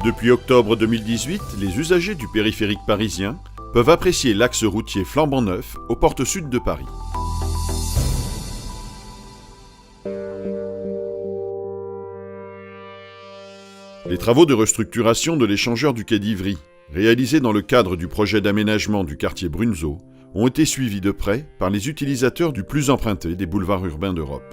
Depuis octobre 2018, les usagers du périphérique parisien peuvent apprécier l'axe routier flambant neuf aux portes sud de Paris. Les travaux de restructuration de l'échangeur du quai d'Ivry, réalisés dans le cadre du projet d'aménagement du quartier Brunzeau, ont été suivis de près par les utilisateurs du plus emprunté des boulevards urbains d'Europe.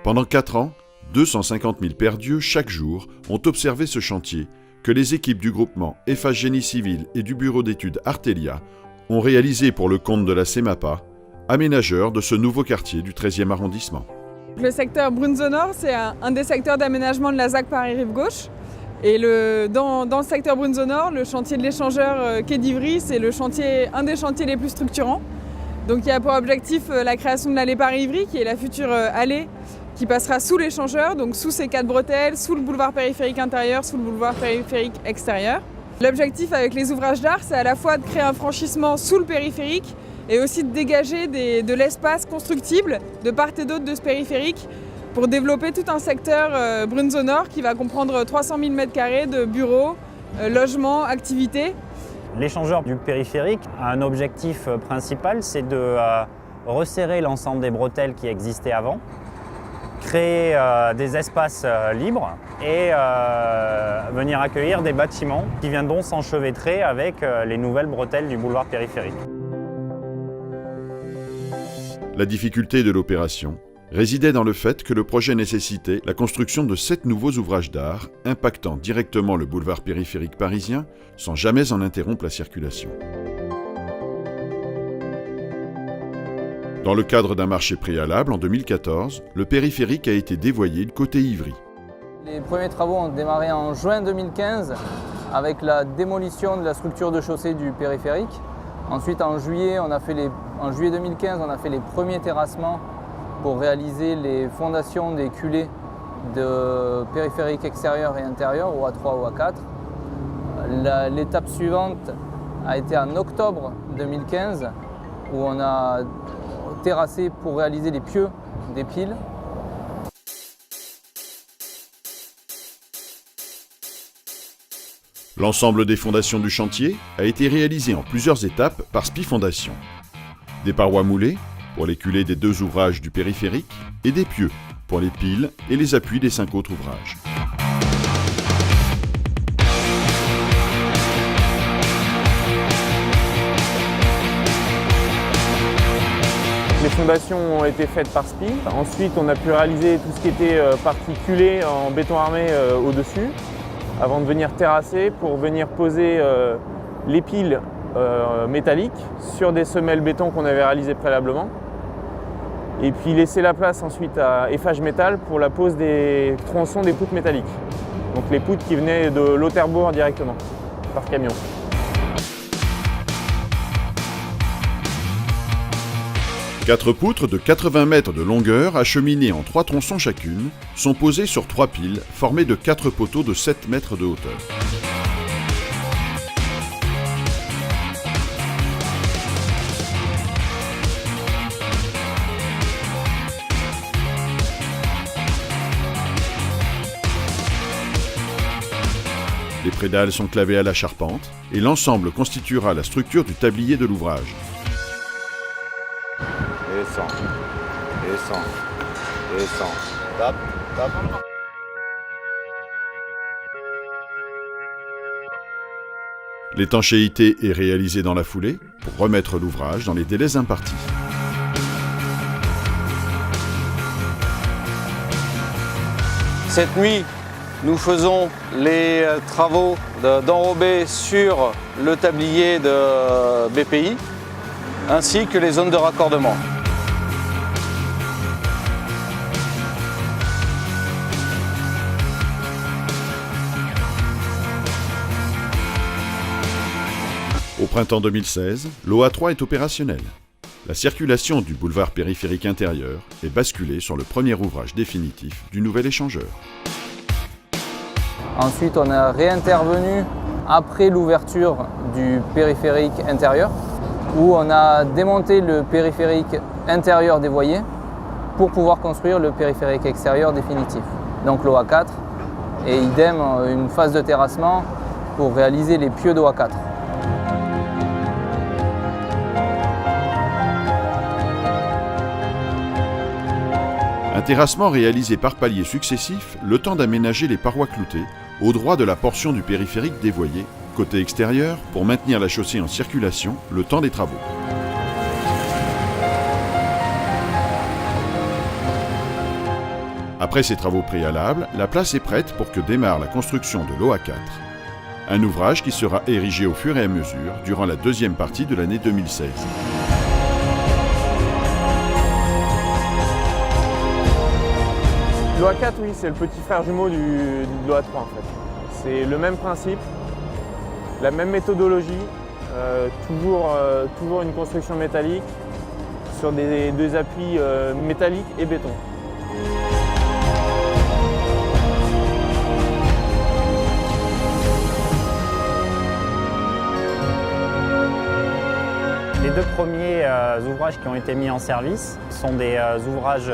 Pendant 4 ans, 250 000 perdieux chaque jour ont observé ce chantier que les équipes du groupement Eiffage Génie Civil et du bureau d'études Artelia ont réalisé pour le compte de la CEMAPA, aménageur de ce nouveau quartier du 13e arrondissement. Le secteur Brunzeau Nord, c'est un des secteurs d'aménagement de la ZAC Paris-Rive-Gauche. Et dans le secteur Brunzeau Nord, le chantier de l'échangeur quai d'Ivry, c'est un des chantiers les plus structurants. Donc il y a pour objectif la création de l'allée Paris-Ivry, qui est la future allée qui passera sous l'échangeur, donc sous ces 4 bretelles, sous le boulevard périphérique intérieur, sous le boulevard périphérique extérieur. L'objectif avec les ouvrages d'art, c'est à la fois de créer un franchissement sous le périphérique et aussi de dégager de l'espace constructible de part et d'autre de ce périphérique pour développer tout un secteur Brunzeau Nord qui va comprendre 300 000 m² de bureaux, logements, activités. L'échangeur du périphérique a un objectif principal, c'est de resserrer l'ensemble des bretelles qui existaient avant, créer des espaces libres et venir accueillir des bâtiments qui viendront s'enchevêtrer avec les nouvelles bretelles du boulevard périphérique. La difficulté de l'opération résidait dans le fait que le projet nécessitait la construction de 7 nouveaux ouvrages d'art impactant directement le boulevard périphérique parisien sans jamais en interrompre la circulation. Dans le cadre d'un marché préalable en 2014, le périphérique a été dévoyé côté Ivry. Les premiers travaux ont démarré en juin 2015 avec la démolition de la structure de chaussée du périphérique. Ensuite, en juillet 2015, on a fait les premiers terrassements pour réaliser les fondations des culées de périphérique extérieur et intérieur, ou A3 ou A4. L'étape suivante a été en octobre 2015, où on a terrassé pour réaliser les pieux des piles. L'ensemble des fondations du chantier a été réalisé en plusieurs étapes par SPI Fondation. Des parois moulées pour les culées des 2 ouvrages du périphérique et des pieux pour les piles et les appuis des 5 autres ouvrages. Les fondations ont été faites par SPI. Ensuite, on a pu réaliser tout ce qui était particulé en béton armé au-dessus, avant de venir terrasser pour venir poser les piles métalliques sur des semelles béton qu'on avait réalisées préalablement. Et puis laisser la place ensuite à Eiffage Métal pour la pose des tronçons des poutres métalliques. Donc les poutres qui venaient de Lauterbourg directement, par camion. Quatre poutres de 80 mètres de longueur, acheminées en 3 tronçons chacune, sont posées sur 3 piles formées de 4 poteaux de 7 mètres de hauteur. Les prédales sont clavées à la charpente et l'ensemble constituera la structure du tablier de l'ouvrage. Descends. Tape. L'étanchéité est réalisée dans la foulée pour remettre l'ouvrage dans les délais impartis. Cette nuit, nous faisons les travaux d'enrobé sur le tablier de BPI ainsi que les zones de raccordement. Au printemps 2016, l'OA3 est opérationnel. La circulation du boulevard périphérique intérieur est basculée sur le premier ouvrage définitif du nouvel échangeur. Ensuite, on a réintervenu après l'ouverture du périphérique intérieur, où on a démonté le périphérique intérieur dévoyé pour pouvoir construire le périphérique extérieur définitif. donc l'OA4, et idem une phase de terrassement pour réaliser les pieux d'OA4. Un terrassement réalisé par paliers successifs, le temps d'aménager les parois cloutées au droit de la portion du périphérique dévoyée, côté extérieur, pour maintenir la chaussée en circulation le temps des travaux. Après ces travaux préalables, la place est prête pour que démarre la construction de l'OA4. Un ouvrage qui sera érigé au fur et à mesure durant la deuxième partie de l'année 2016. L'OA4, oui, c'est le petit frère jumeau de l'OA3 en fait. C'est le même principe, la même méthodologie, toujours une construction métallique sur deux appuis métalliques et béton. Les deux premiers ouvrages qui ont été mis en service sont des ouvrages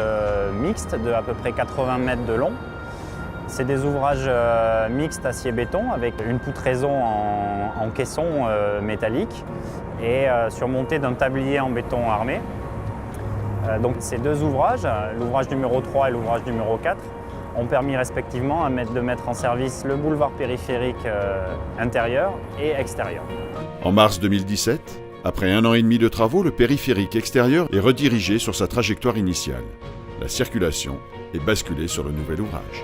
mixtes de à peu près 80 mètres de long. C'est des ouvrages mixtes acier-béton avec une poutraison en caisson métallique et surmonté d'un tablier en béton armé. Donc ces deux ouvrages, l'ouvrage numéro 3 et l'ouvrage numéro 4, ont permis respectivement de mettre en service le boulevard périphérique intérieur et extérieur. En mars 2017, après 1 an et demi de travaux, le périphérique extérieur est redirigé sur sa trajectoire initiale. La circulation est basculée sur le nouvel ouvrage.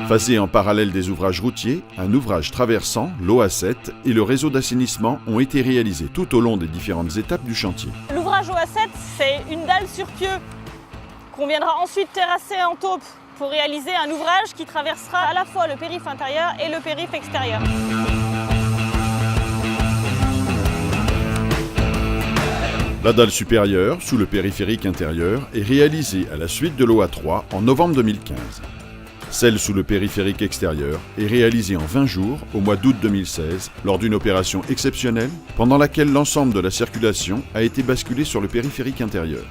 Phasé en parallèle des ouvrages routiers, un ouvrage traversant l'OA7 et le réseau d'assainissement ont été réalisés tout au long des différentes étapes du chantier. L'ouvrage OA7, c'est une dalle sur pieux qu'on viendra ensuite terrasser en taupe pour réaliser un ouvrage qui traversera à la fois le périph' intérieur et le périph' extérieur. La dalle supérieure, sous le périphérique intérieur, est réalisée à la suite de l'OA3 en novembre 2015. Celle sous le périphérique extérieur est réalisée en 20 jours au mois d'août 2016 lors d'une opération exceptionnelle pendant laquelle l'ensemble de la circulation a été basculé sur le périphérique intérieur.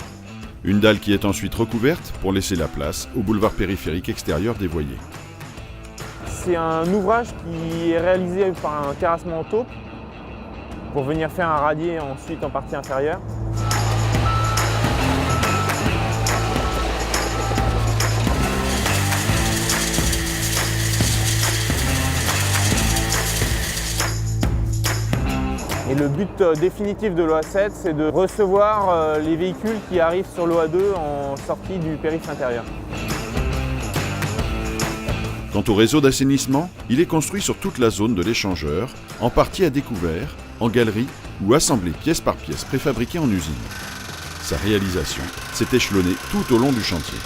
Une dalle qui est ensuite recouverte pour laisser la place au boulevard périphérique extérieur dévoyé. C'est un ouvrage qui est réalisé par un terrassement en taupe pour venir faire un radier ensuite en partie inférieure. Et le but définitif de l'OA7, c'est de recevoir les véhicules qui arrivent sur l'OA2 en sortie du périph' intérieur. Quant au réseau d'assainissement, il est construit sur toute la zone de l'échangeur, en partie à découvert, en galerie ou assemblé pièce par pièce préfabriquée en usine. Sa réalisation s'est échelonnée tout au long du chantier.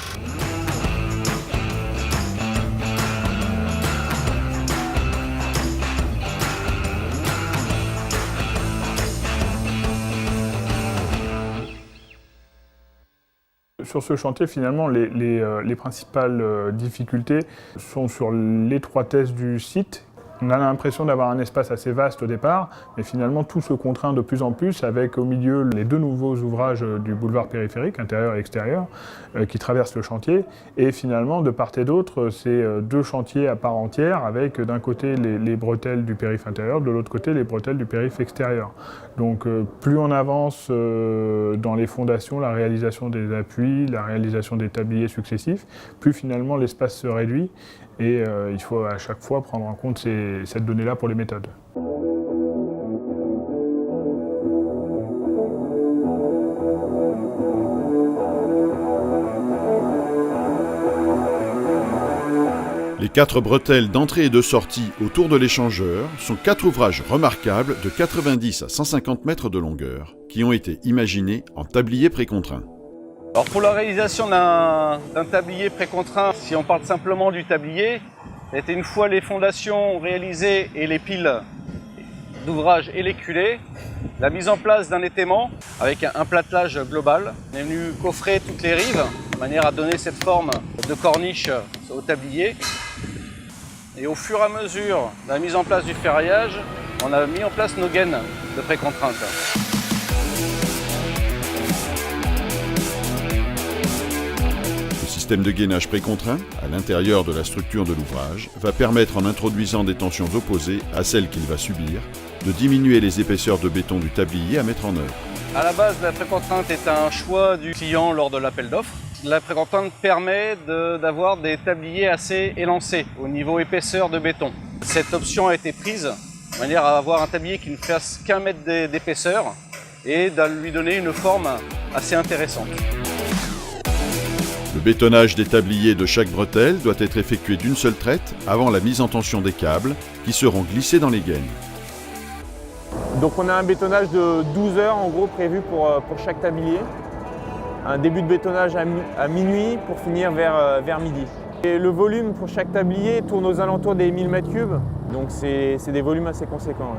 Sur ce chantier, finalement, les principales difficultés sont sur l'étroitesse du site. On a l'impression d'avoir un espace assez vaste au départ, mais finalement tout se contraint de plus en plus avec au milieu les deux nouveaux ouvrages du boulevard périphérique, intérieur et extérieur, qui traversent le chantier. Et finalement, de part et d'autre, c'est deux chantiers à part entière avec d'un côté les bretelles du périph' intérieur, de l'autre côté les bretelles du périph' extérieur. Donc plus on avance dans les fondations, la réalisation des appuis, la réalisation des tabliers successifs, plus finalement l'espace se réduit. Et il faut à chaque fois prendre en compte cette donnée-là pour les méthodes. Les 4 bretelles d'entrée et de sortie autour de l'échangeur sont 4 ouvrages remarquables de 90 à 150 mètres de longueur qui ont été imaginés en tablier précontraint. Alors pour la réalisation d'un tablier précontraint, si on parle simplement du tablier, une fois les fondations réalisées et les piles d'ouvrage éléculées, la mise en place d'un étaiement avec un platelage global. On est venu coffrer toutes les rives de manière à donner cette forme de corniche au tablier. Et au fur et à mesure de la mise en place du ferraillage, on a mis en place nos gaines de précontrainte. Le système de gainage précontraint, à l'intérieur de la structure de l'ouvrage, va permettre, en introduisant des tensions opposées à celles qu'il va subir, de diminuer les épaisseurs de béton du tablier à mettre en œuvre. À la base, la précontrainte est un choix du client lors de l'appel d'offres. La précontrainte permet d'avoir des tabliers assez élancés au niveau épaisseur de béton. Cette option a été prise de manière à avoir un tablier qui ne fasse qu'1 mètre d'épaisseur et de lui donner une forme assez intéressante. Le bétonnage des tabliers de chaque bretelle doit être effectué d'une seule traite avant la mise en tension des câbles qui seront glissés dans les gaines. Donc on a un bétonnage de 12 heures en gros prévu pour chaque tablier. Un début de bétonnage à minuit pour finir vers midi. Et le volume pour chaque tablier tourne aux alentours des 1000 m3, donc c'est des volumes assez conséquents.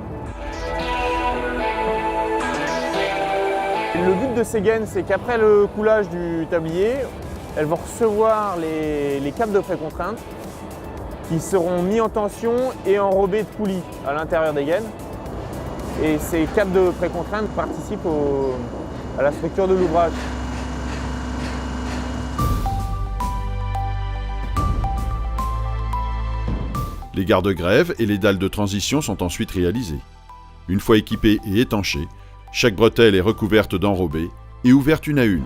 Le but de ces gaines, c'est qu'après le coulage du tablier, elles vont recevoir les câbles de précontrainte qui seront mis en tension et enrobés de poulies à l'intérieur des gaines. Et ces câbles de précontrainte participent à la structure de l'ouvrage. Les garde-grève et les dalles de transition sont ensuite réalisées. Une fois équipées et étanchées, chaque bretelle est recouverte d'enrobés et ouverte une à une.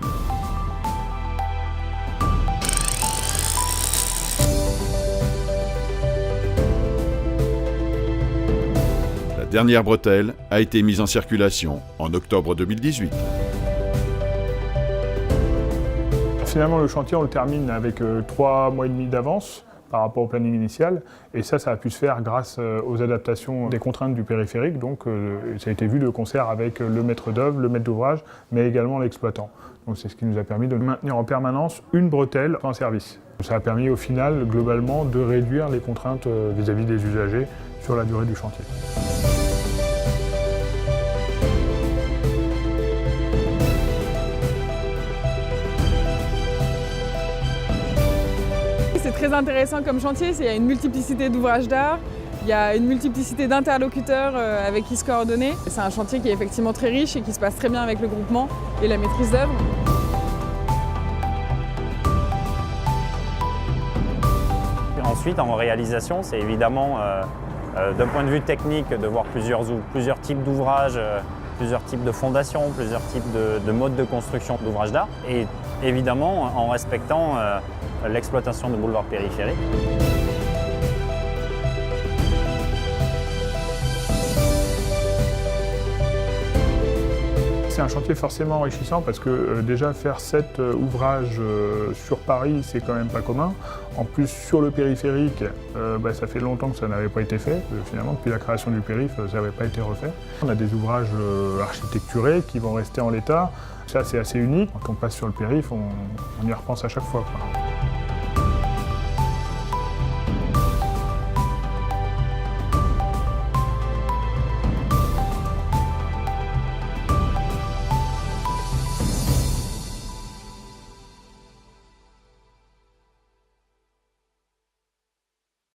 La dernière bretelle a été mise en circulation en octobre 2018. Finalement, le chantier, on le termine avec 3 mois et demi d'avance par rapport au planning initial. Et ça a pu se faire grâce aux adaptations des contraintes du périphérique. Donc ça a été vu de concert avec le maître d'œuvre, le maître d'ouvrage, mais également l'exploitant. Donc c'est ce qui nous a permis de maintenir en permanence une bretelle en service. Ça a permis au final, globalement, de réduire les contraintes vis-à-vis des usagers sur la durée du chantier. C'est très intéressant comme chantier, il y a une multiplicité d'ouvrages d'art, il y a une multiplicité d'interlocuteurs avec qui se coordonner. C'est un chantier qui est effectivement très riche et qui se passe très bien avec le groupement et la maîtrise d'œuvre. Ensuite, en réalisation, c'est évidemment, d'un point de vue technique, de voir plusieurs types d'ouvrages, plusieurs types de fondations, plusieurs types de modes de construction d'ouvrages d'art. Et évidemment, en respectant l'exploitation de boulevards périphériques. C'est un chantier forcément enrichissant parce que déjà faire 7 ouvrages sur Paris, c'est quand même pas commun. En plus, sur le périphérique, ça fait longtemps que ça n'avait pas été fait. Finalement, depuis la création du périph', ça n'avait pas été refait. On a des ouvrages architecturés qui vont rester en l'état. Ça, c'est assez unique. Quand on passe sur le périph', on y repense à chaque fois, quoi.